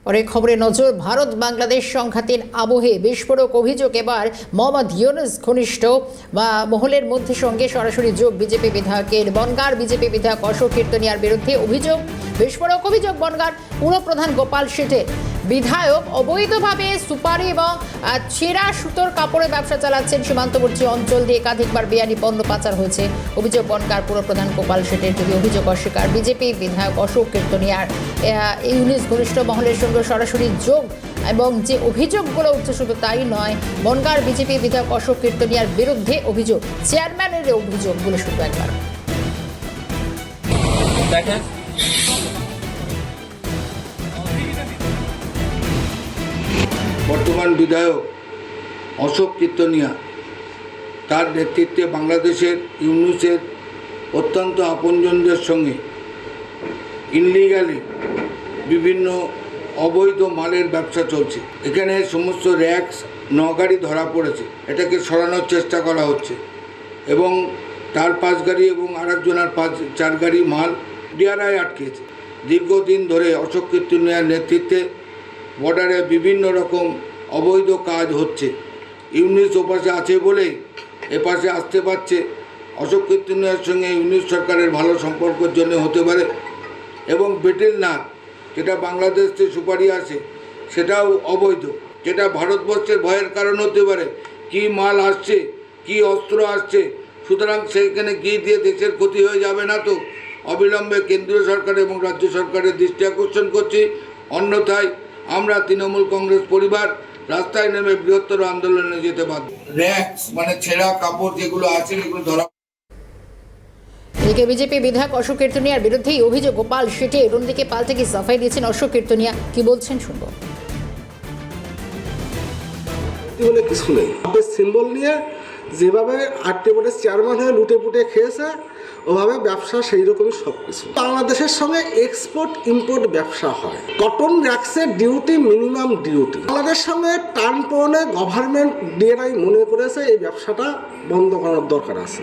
পরের খবরে নজর, ভারত বাংলাদেশ সংঘাতের আবহে বিস্ফোরক অভিযোগ এবার মোহাম্মদ ইউনূস ঘনিষ্ঠ বা মহলের মধ্যে সঙ্গে সরাসরি যোগ বিজেপি বিধায়কের। বনগাঁর বিজেপি বিধায়ক অশোক কীর্তনিয়ার বিরুদ্ধে অভিযোগ, বিস্ফোরক অভিযোগ বনগাঁর পুরপ্রধান গোপাল শেঠের। বিধায়ক অবৈধভাবে সুপারি এবং ছেঁড়া সুতোর কাপড়ে ব্যবসা চালাচ্ছেন। সীমান্তবর্তী অঞ্চল দিয়ে একাধিকবার বেআইনি পণ্য পাচার হয়েছে। অভিযোগ বনগাঁর পুরপ্রধান গোপাল শেঠের। যদি অভিযোগ অস্বীকার বিজেপি বিধায়ক অশোক কীর্তনিয়ার। ইউনূস ঘনিষ্ঠ মহলের সঙ্গে সরাসরি যোগ এবং যে অভিযোগগুলো উঠছে শুধু তাই নয়, বনগাঁর বিজেপি বিধায়ক অশোক কীর্তনিয়ার বিরুদ্ধে অভিযোগ, চেয়ারম্যানের অভিযোগ বলে শুধু একবার দেখেন। বর্তমান বিধায়ক অশোক কীর্তনিয়া, তার নেতৃত্বে বাংলাদেশের ইউনূসের অত্যন্ত আপনজনদের সঙ্গে ইনলিগালি বিভিন্ন অবৈধ মালের ব্যবসা চলছে। এখানে সমস্ত র্যাক্স নগাড়ি ধরা পড়েছে, এটাকে সরানোর চেষ্টা করা হচ্ছে এবং তার 5 গাড়ি এবং আরেকজনের 4 গাড়ি মাল ডিআরআই আটকেছে। দীর্ঘদিন ধরে অশোক কীর্তনিয়ার নেতৃত্বে বর্ডারে বিভিন্ন রকম অবৈধ কাজ হচ্ছে। ইউনূস ওপাশে আছে বলেই এপাশে আসতে পারছে। অশোক কীর্তনিয়ার সঙ্গে ইউনূস সরকারের ভালো সম্পর্কের জন্য হতে পারে এবং বেটেল নাথ, যেটা বাংলাদেশ থেকে সুপারি আসে, সেটাও অবৈধ, যেটা ভারতবর্ষের ভয়ের কারণ হতে পারে। কি মাল আসছে, কি অস্ত্র আসছে, সুতরাং সেইখানে গিয়ে দিয়ে দেশের ক্ষতি হয়ে যাবে না তো। অবিলম্বে কেন্দ্রীয় সরকার এবং রাজ্য সরকারের দৃষ্টি আকর্ষণ করছি, অন্যথায় আমরা তৃণমূল কংগ্রেস পরিবার রাস্তায় নেমে বৃহত্তর আন্দোলনে যেতে বাধ্য। র্যাক্স মানে ছেঁড়া কাপড় যেগুলো আছে এগুলো ধরা। এদিকে বিজেপি বিধায়ক অশোক কীর্তনিয়ার বিরুদ্ধেই অভিযোগ গোপাল শেঠের। অন্যদিকে পাল্টে কি সাফাই দিয়েছেন অশোক কীর্তনিয়া, কি বলছেন শুনবো। বলে কিছু নেই, সিম্বল নিয়ে যেভাবে 8টে বোর্ডের চেয়ারম্যান হয়ে লুটে পুটে খেয়েছে, ওভাবে ব্যবসা সেই রকমই সব কিছু। বাংলাদেশের সঙ্গে এক্সপোর্ট ইম্পোর্ট ব্যবসা হয়। কটন র্যাক্সের ডিউটি মিনিমাম ডিউটি। বাংলাদেশের সঙ্গে টার্ন পৌনে গভর্নমেন্ট ডিআরআই মনে করেছে এই ব্যবসাটা বন্ধ করার দরকার আছে।